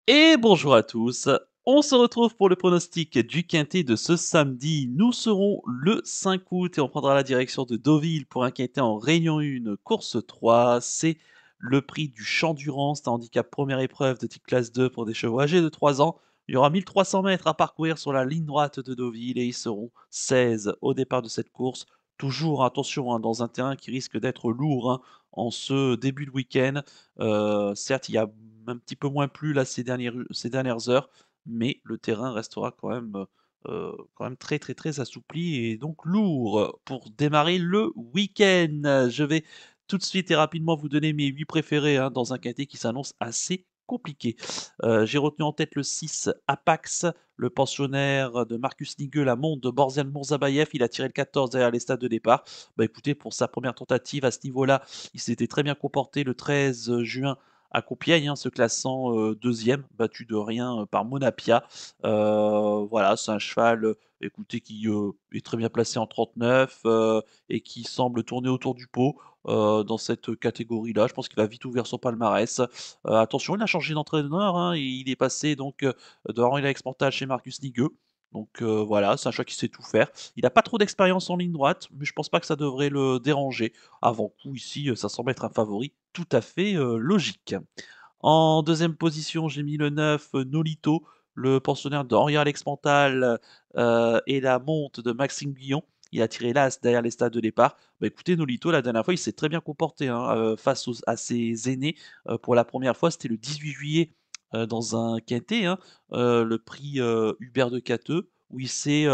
Et bonjour à tous. On se retrouve pour le pronostic du quintet de ce samedi. Nous serons le 5 août et on prendra la direction de Deauville pour un quintet en Réunion 1, course 3. C'est le prix du Champ Durand, c'est un handicap première épreuve de type classe 2 pour des chevaux âgés de 3 ans. Il y aura 1300 mètres à parcourir sur la ligne droite de Deauville et ils seront 16 au départ de cette course. Toujours attention, hein, dans un terrain qui risque d'être lourd, hein, en ce début de week-end. Certes, il y a un petit peu moins plu là ces dernières heures, mais le terrain restera quand même très, très, très assoupli et donc lourd pour démarrer le week-end. Je vais tout de suite et rapidement vous donner mes 8 préférés, hein, dans un quintet qui s'annonce assez compliqué. J'ai retenu en tête le 6 Apax, le pensionnaire de Marcus Nigueux, la montre de Borzian Mourzabayev. Il a tiré le 14 derrière les stades de départ. Bah écoutez, pour sa première tentative à ce niveau-là, il s'était très bien comporté le 13 juin à Compiègne, hein, se classant 2e, battu de rien par Monapia. Voilà, c'est un cheval, écoutez, qui est très bien placé en 39 et qui semble tourner autour du pot dans cette catégorie-là. Je pense qu'il va vite ouvrir son palmarès. Attention, il a changé d'entraîneur, hein, et il est passé donc de Henri Exportal chez Marcus Nigueux. Donc voilà, c'est un choix qui sait tout faire. Il n'a pas trop d'expérience en ligne droite, mais je pense pas que ça devrait le déranger. Avant coup, ici, ça semble être un favori tout à fait logique. En deuxième position, j'ai mis le 9 Nolito, le pensionnaire d'Henri Alex Pantal et la monte de Maxime Guillon. Il a tiré l'as derrière les stades de départ. Bah écoutez, Nolito, la dernière fois, il s'est très bien comporté, hein, face à ses aînés. Pour la première fois, c'était le 18 juillet dans un quintet, hein, le prix Hubert de Cateux, où il s'est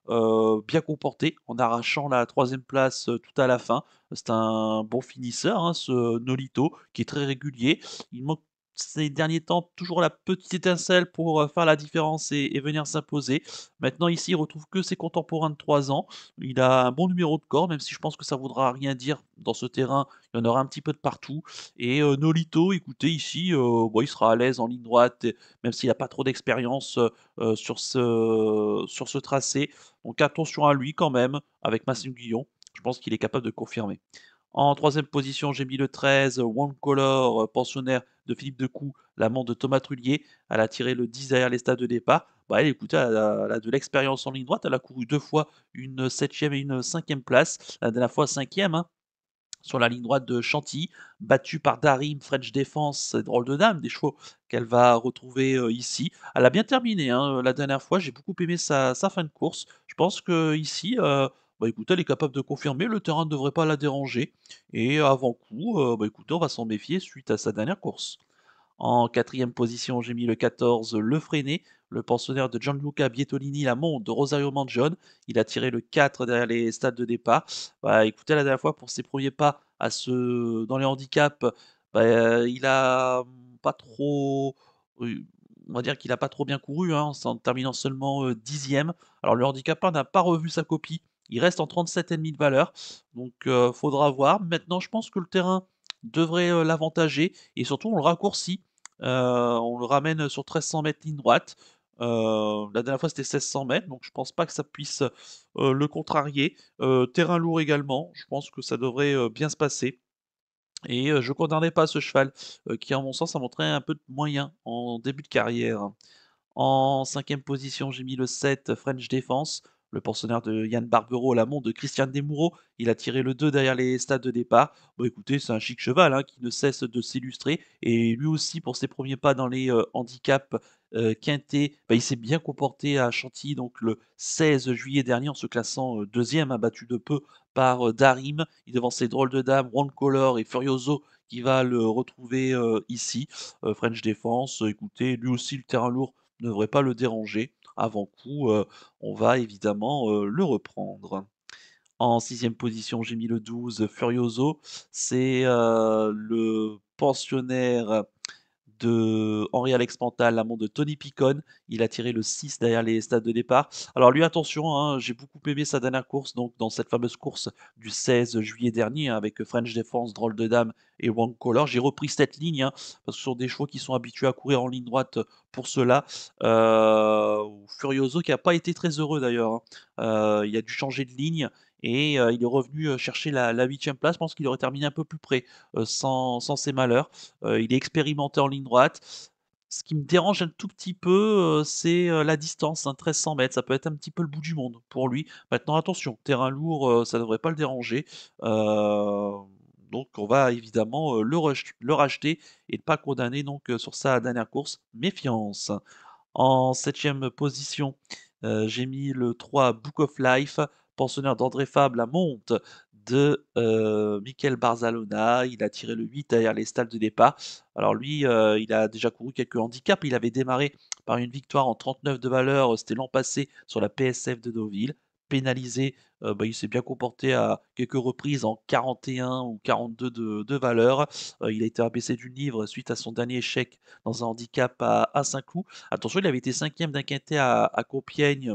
bien comporté en arrachant la troisième place tout à la fin. C'est un bon finisseur, hein, ce Nolito, qui est très régulier. Il manque ces derniers temps toujours la petite étincelle pour faire la différence et venir s'imposer. Maintenant, ici, il retrouve que ses contemporains de 3 ans. Il a un bon numéro de corps, même si je pense que ça voudra rien dire dans ce terrain. Il y en aura un petit peu de partout. Et Nolito, écoutez, ici, bon, il sera à l'aise en ligne droite, même s'il n'a pas trop d'expérience sur ce tracé. Donc attention à lui quand même, avec Massime Guillon. Je pense qu'il est capable de confirmer. En troisième position, j'ai mis le 13, One Color, pensionnaire de Philippe Decoux, l'amant de Thomas Trullier. Elle a tiré le 10 derrière les stades de départ. Bah, elle, écoutez, elle a de l'expérience en ligne droite. Elle a couru 2 fois une septième et une cinquième place. La dernière fois cinquième, hein, sur la ligne droite de Chantilly, battue par Darim, French Defense, drôle de dame, des chevaux qu'elle va retrouver ici. Elle a bien terminé, hein, la dernière fois, j'ai beaucoup aimé sa fin de course. Je pense qu'ici, bah, écoutez, elle est capable de confirmer, le terrain ne devrait pas la déranger. Et avant coup, bah, écoutez, on va s'en méfier suite à sa dernière course. En quatrième position, j'ai mis le 14, Le Freiné, le pensionnaire de Gianluca Bietolini, la montre de Rosario Mangione. Il a tiré le 4 derrière les stades de départ. Bah, écoutez, la dernière fois, pour ses premiers pas dans les handicaps, bah, il a pas trop. On va dire qu'il a pas trop bien couru, hein, en terminant seulement 10e. Alors, le handicapeur n'a pas revu sa copie. Il reste en 37,5 de valeur. Donc, faudra voir. Maintenant, je pense que le terrain devrait l'avantager et surtout, on le raccourcit. On le ramène sur 1300 mètres ligne droite. La dernière fois, c'était 1600 mètres, donc je pense pas que ça puisse, le contrarier. Terrain lourd également, je pense que ça devrait, bien se passer et je condamnerai pas ce cheval, qui, à mon sens, a montré un peu de moyens en début de carrière. En cinquième position, j'ai mis le 7 French Defense, le pensionnaire de Yann Barbero, l'amont de Christian Desmoureaux. Il a tiré le 2 derrière les stades de départ. Bon, écoutez, c'est un chic cheval, hein, qui ne cesse de s'illustrer. Et lui aussi, pour ses premiers pas dans les handicaps quintés, bah, il s'est bien comporté à Chantilly, donc le 16 juillet dernier, en se classant deuxième, abattu de peu par Darim. Il devançait Drôle de Dame, One Color et Furioso qui va le retrouver ici. French Defense, écoutez, lui aussi, le terrain lourd ne devrait pas le déranger. Avant coup, on va évidemment, le reprendre. En sixième position, j'ai mis le 12 Furioso. C'est, le pensionnaire de Henri-Alex Pantal, l'amant de Tony Picon. Il a tiré le 6 derrière les stades de départ. Alors lui, attention, hein, j'ai beaucoup aimé sa dernière course, donc dans cette fameuse course du 16 juillet dernier, hein, avec French Defense, Drôle de Dame et One Color. J'ai repris cette ligne, hein, parce que ce sont des chevaux qui sont habitués à courir en ligne droite pour cela. Furioso qui n'a pas été très heureux d'ailleurs, hein. Il a dû changer de ligne et il est revenu chercher la 8e place. Je pense qu'il aurait terminé un peu plus près sans ses malheurs. Il est expérimenté en ligne droite. Ce qui me dérange un tout petit peu, c'est, la distance, hein, 1 300 m. Ça peut être un petit peu le bout du monde pour lui. Maintenant attention, terrain lourd, ça devrait pas le déranger. Heu, donc on va évidemment, le racheter et ne pas condamner donc, sur sa dernière course. Méfiance. En septième position, j'ai mis le 3 Book of Life, pensionnaire d'André Fabre, la monte de, Mikel Barzalona. Il a tiré le 8 derrière les stalles de départ. Alors lui, il a déjà couru quelques handicaps. Il avait démarré par une victoire en 39 de valeur, c'était l'an passé sur la PSF de Deauville. Pénalisé, il s'est bien comporté à quelques reprises en 41 ou 42 de valeur. Il a été abaissé du livre suite à son dernier échec dans un handicap à Saint-Cloud. Attention, il avait été 5e d'un quintet à Compiègne,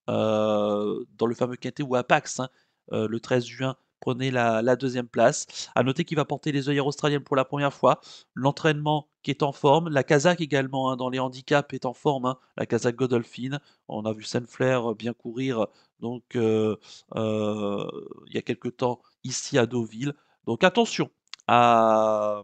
dans le fameux quintet où Apax, hein, le 13 juin, prenait la 2e place. À noter qu'il va porter les œillères australiennes pour la première fois. L'entraînement qui est en forme. La Kazakh également, hein, dans les handicaps est en forme, hein, la Kazakh Godolphin. On a vu Saint-Flair bien courir donc il y a quelque temps ici à Deauville. Donc attention à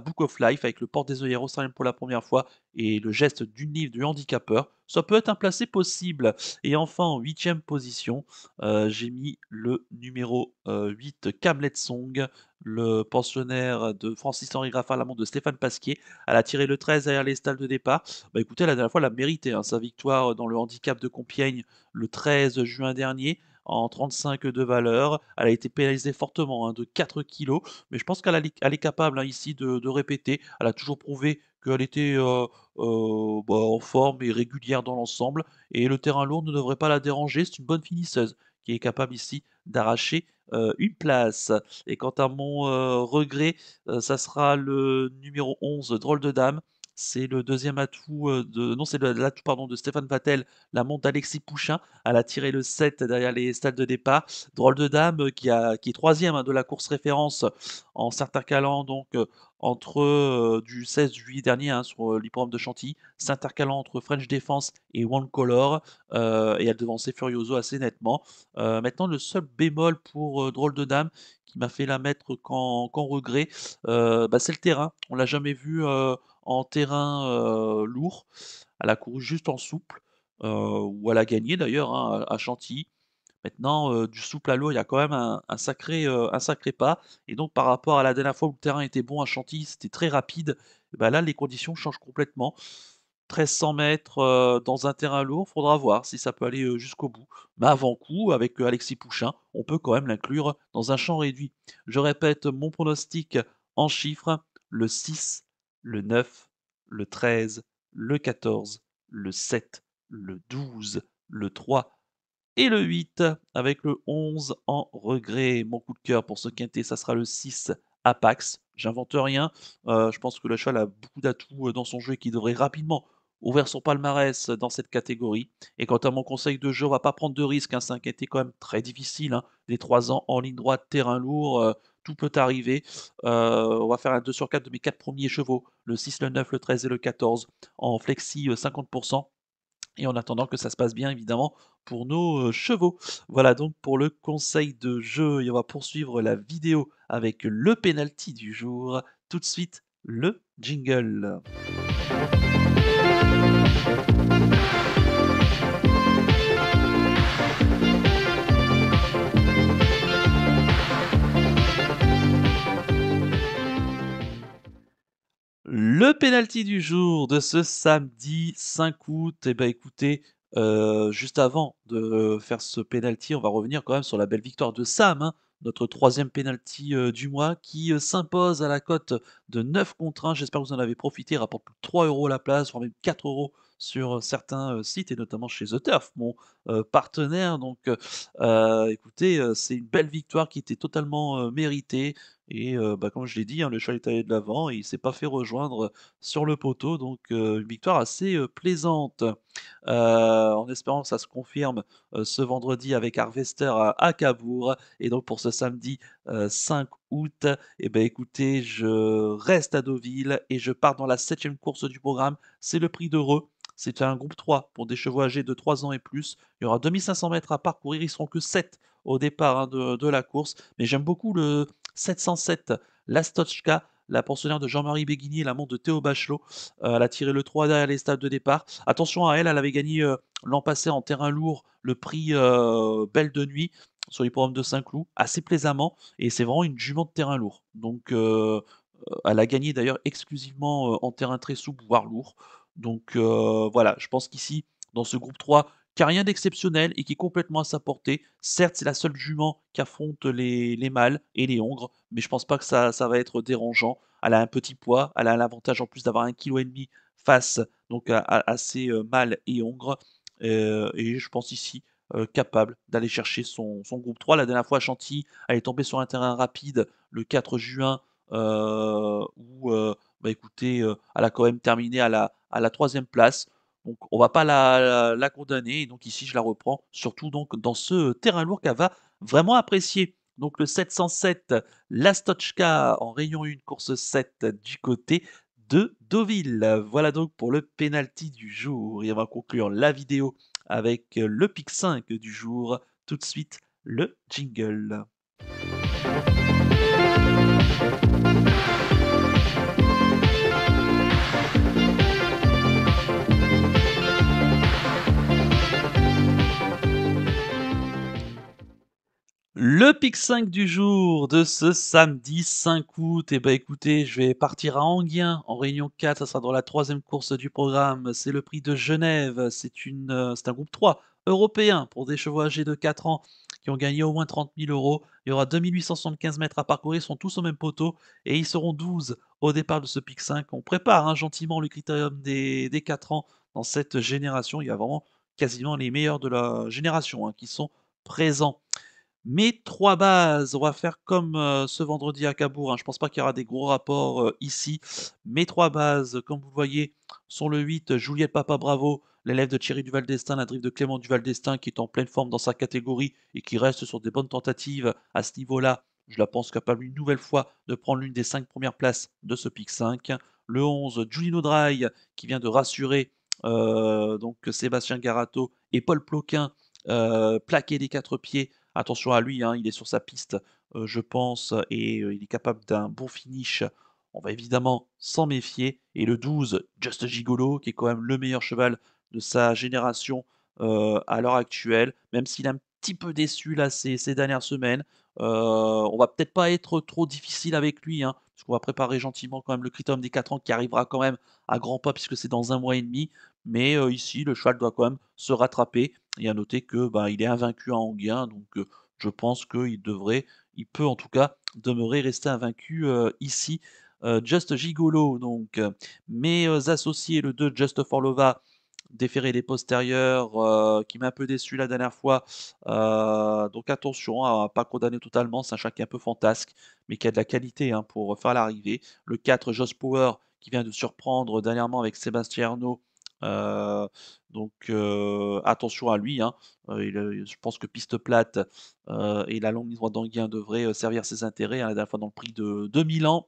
Book of Life avec le port des œillères australiennes pour la première fois et le geste d'une livre du handicapeur. Ça peut être un placé possible. Et enfin, en huitième position, j'ai mis le numéro 8, Camlet Song, le pensionnaire de Francis-Henri Graffard, l'amant de Stéphane Pasquier. Elle a tiré le 13 derrière les stalles de départ. Bah écoutez, la dernière fois, elle a mérité, hein, sa victoire dans le handicap de Compiègne le 13 juin dernier en 35 de valeur. Elle a été pénalisée fortement, hein, de 4 kilos, mais je pense qu'elle est capable, hein, ici de répéter. Elle a toujours prouvé qu'elle était en forme et régulière dans l'ensemble. Et le terrain lourd ne devrait pas la déranger. C'est une bonne finisseuse qui est capable ici d'arracher une place. Et quant à mon regret, ça sera le numéro 11, Drôle de Dame. C'est le deuxième atout non, c'est l'atout pardon, de Stéphane Vatel, la monte d'Alexis Pouchin. Elle a tiré le 7 derrière les stades de départ. Drôle de Dame qui est troisième, hein, de la course référence en s'intercalant donc entre du 16 juillet dernier, hein, sur l'hippodrome de Chantilly, s'intercalant entre French Defense et One Color, et elle devançait Furioso assez nettement. Maintenant, le seul bémol pour Drôle de Dame qui m'a fait la mettre qu'en regret, c'est le terrain. On l'a jamais vu en terrain lourd. Elle a couru juste en souple, où elle a gagné d'ailleurs, hein, à Chantilly. Maintenant, du souple à l'eau, il y a quand même un sacré pas et donc par rapport à la dernière fois où le terrain était bon à Chantilly, c'était très rapide, et bah, là, les conditions changent complètement. 1 300 m, dans un terrain lourd, faudra voir si ça peut aller, jusqu'au bout. Mais avant coup, avec, Alexis Pouchin, on peut quand même l'inclure dans un champ réduit. Je répète mon pronostic en chiffres: le 6, le 9, le 13, le 14, le 7, le 12, le 3 et le 8 avec le 11 en regret. Mon coup de cœur pour ce quintet, ça sera le 6 Apax. J'invente rien. Je pense que le cheval a beaucoup d'atouts dans son jeu et qui devrait rapidement ouvrir son palmarès dans cette catégorie. Et quant à mon conseil de jeu, on va pas prendre de risques, hein. C'est un quintet quand même très difficile, hein. Les 3 ans en ligne droite, terrain lourd, tout peut arriver. On va faire un 2 sur 4 de mes 4 premiers chevaux, le 6, le 9, le 13 et le 14 en flexi 50%. Et en attendant que ça se passe bien évidemment pour nos, chevaux. Voilà donc pour le conseil de jeu et on va poursuivre la vidéo avec le penalty du jour. Tout de suite, le jingle. Le penalty du jour de ce samedi 5 août, et ben écoutez, juste avant de faire ce penalty, on va revenir quand même sur la belle victoire de Sam, hein, notre troisième penalty, du mois qui, s'impose à la cote de 9 contre 1. J'espère que vous en avez profité, il rapporte plus de 3 € la place, voire même 4 € sur, certains, sites et notamment chez The Turf, mon, partenaire. Donc, écoutez, c'est une belle victoire qui était totalement, méritée. Et comme je l'ai dit, hein, le cheval est allé de l'avant et il s'est pas fait rejoindre, sur le poteau, donc une victoire assez, plaisante. En espérant que ça se confirme, ce vendredi avec Harvester à Cabourg et donc pour ce samedi, 5 août, et ben, écoutez, je reste à Deauville et je pars dans la septième course du programme. C'est le Prix d'Heureux. C'est un groupe 3 pour des chevaux âgés de 3 ans et plus. Il y aura 2 500 m à parcourir, ils seront que 7 au départ, hein, de la course, mais j'aime beaucoup le 707 Lastochka, la pensionnaire de Jean-Marie Béguigny et la montre de Théo Bachelot. Elle a tiré le 3 derrière les stades de départ. Attention à elle, elle avait gagné, l'an passé en terrain lourd le prix, Belle de nuit sur l'hippodrome de Saint-Cloud, assez plaisamment et c'est vraiment une jument de terrain lourd. Donc elle a gagné d'ailleurs exclusivement, en terrain très souple, voire lourd. Donc voilà, je pense qu'ici, dans ce groupe 3, qui a rien d'exceptionnel et qui est complètement à sa portée. Certes, c'est la seule jument qui affronte les mâles et les hongres, mais je pense pas que ça va être dérangeant. Elle a un petit poids, elle a l'avantage en plus d'avoir 1,5 kg face donc à ces, mâles et hongres, et je pense ici, capable d'aller chercher son groupe 3. La dernière fois à Chantilly, elle est tombée sur un terrain rapide le 4 juin, où, bah, écoutez, elle a quand même terminé à la 3e place. Donc on va pas la condamner et donc ici je la reprends, surtout donc dans ce terrain lourd qu'elle va vraiment apprécier. Donc le 707, la Stochka en rayon 1, course 7 du côté de Deauville. Voilà donc pour le penalty du jour et on va conclure la vidéo avec le pic 5 du jour. Tout de suite, le jingle. Le pic 5 du jour de ce samedi 5 août, et bah, écoutez, je vais partir à Enghien en réunion 4, ça sera dans la 3e course du programme. C'est le prix de Genève, c'est un groupe 3 européen pour des chevaux âgés de 4 ans qui ont gagné au moins 30 000 €. Il y aura 2 875 mètres à parcourir, ils sont tous au même poteau et ils seront 12 au départ de ce pic 5. On prépare, hein, gentiment le critérium des 4 ans dans cette génération. Il y a vraiment quasiment les meilleurs de la génération, hein, qui sont présents. Mes 3 bases, on va faire comme, ce vendredi à Cabourg, hein, je pense pas qu'il y aura des gros rapports, ici. Mes 3 bases, comme vous le voyez, sont le 8, Juliette Papa Bravo, l'élève de Thierry Duval d'Estaing, la drift de Clément Duval d'Estaing qui est en pleine forme dans sa catégorie et qui reste sur des bonnes tentatives à ce niveau-là. Je la pense capable une nouvelle fois de prendre l'une des 5 premières places de ce pic 5. Le 11, Giulino Dry qui vient de rassurer, donc Sébastien Garato et Paul Ploquin, plaqué des 4 pieds. Attention à lui, hein, il est sur sa piste, je pense et il est capable d'un bon finish. On va évidemment s'en méfier et le 12, Just Gigolo, qui est quand même le meilleur cheval de sa génération, à l'heure actuelle, même s'il est un petit peu déçu là ces dernières semaines. On va peut-être pas être trop difficile avec lui, hein, parce qu'on va préparer gentiment quand même le Critérium des 4 ans qui arrivera quand même à grands pas puisque c'est dans 1 mois et demi. Mais, ici le cheval doit quand même se rattraper et à noter que, bah, il est invaincu à Enghien, donc je pense il peut en tout cas demeurer rester invaincu, ici. Just Gigolo donc, mes, associés, le 2 Just for Lova, déféré des postérieurs, qui m'a un peu déçu la dernière fois, donc attention à pas condamner totalement, c'est un chat qui est un peu fantasque, mais qui a de la qualité, hein, pour faire l'arrivée. Le 4 Joss Power qui vient de surprendre dernièrement avec Sébastien Arnaud, heu, donc attention à lui, hein. Je pense que piste plate, et la longue ligne droite d'Anguien devrait, servir ses intérêts, hein. La dernière fois dans le prix de Milan,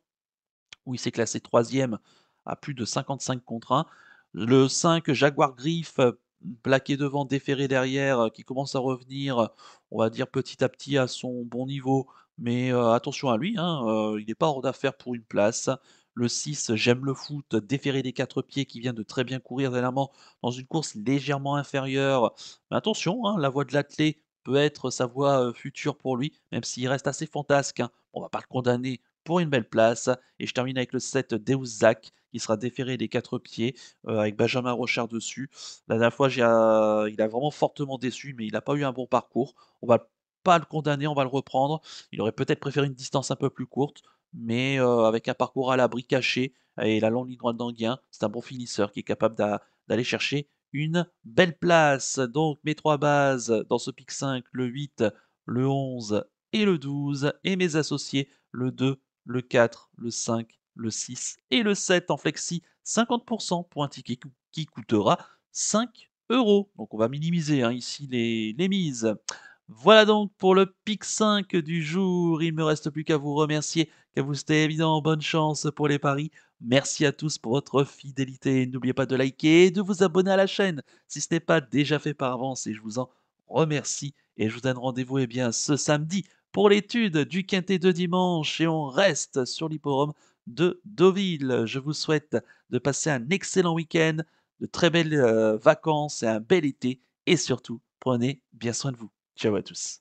où il s'est classé 3e à plus de 55 contre 1. Le 5 Jaguar Griff, plaqué devant, déféré derrière, qui commence à revenir, on va dire petit à petit à son bon niveau, mais attention à lui, hein, il n'est pas hors d'affaire pour une place. Le 6 J'aime le foot, déféré des 4 pieds, qui vient de très bien courir dernièrement dans une course légèrement inférieure. Mais attention, hein, la voie de l'athlé peut être sa voie, future pour lui, même s'il reste assez fantasque, hein. On va pas le condamner pour une belle place. Et je termine avec le 7 Deus Zach, qui sera déféré des 4 pieds, avec Benjamin Rochard dessus. La dernière fois, il a vraiment fortement déçu, mais il n'a pas eu un bon parcours. On va pas le condamner, on va le reprendre. Il aurait peut-être préféré une distance un peu plus courte, mais avec un parcours à l'abri caché et la longue ligne droite d'Anguien, c'est un bon finisseur qui est capable d'aller chercher une belle place. Donc mes 3 bases dans ce pic 5, le 8, le 11 et le 12, et mes associés, le 2, le 4, le 5, le 6 et le 7 en flexi, 50 pour un ticket qui coûtera 5 €. Donc on va minimiser, hein, ici les mises. Voilà donc pour le pic 5 du jour. Il ne me reste plus qu'à vous remercier, qu'à vous souhaiter évidemment bonne chance pour les paris. Merci à tous pour votre fidélité. N'oubliez pas de liker et de vous abonner à la chaîne si ce n'est pas déjà fait par avance et je vous en remercie. Et je vous donne rendez-vous ce samedi pour l'étude du quintet de dimanche et on reste sur l'hipporome de Deauville. Je vous souhaite de passer un excellent week-end, de très belles vacances et un bel été et surtout, prenez bien soin de vous. Ciao à tous.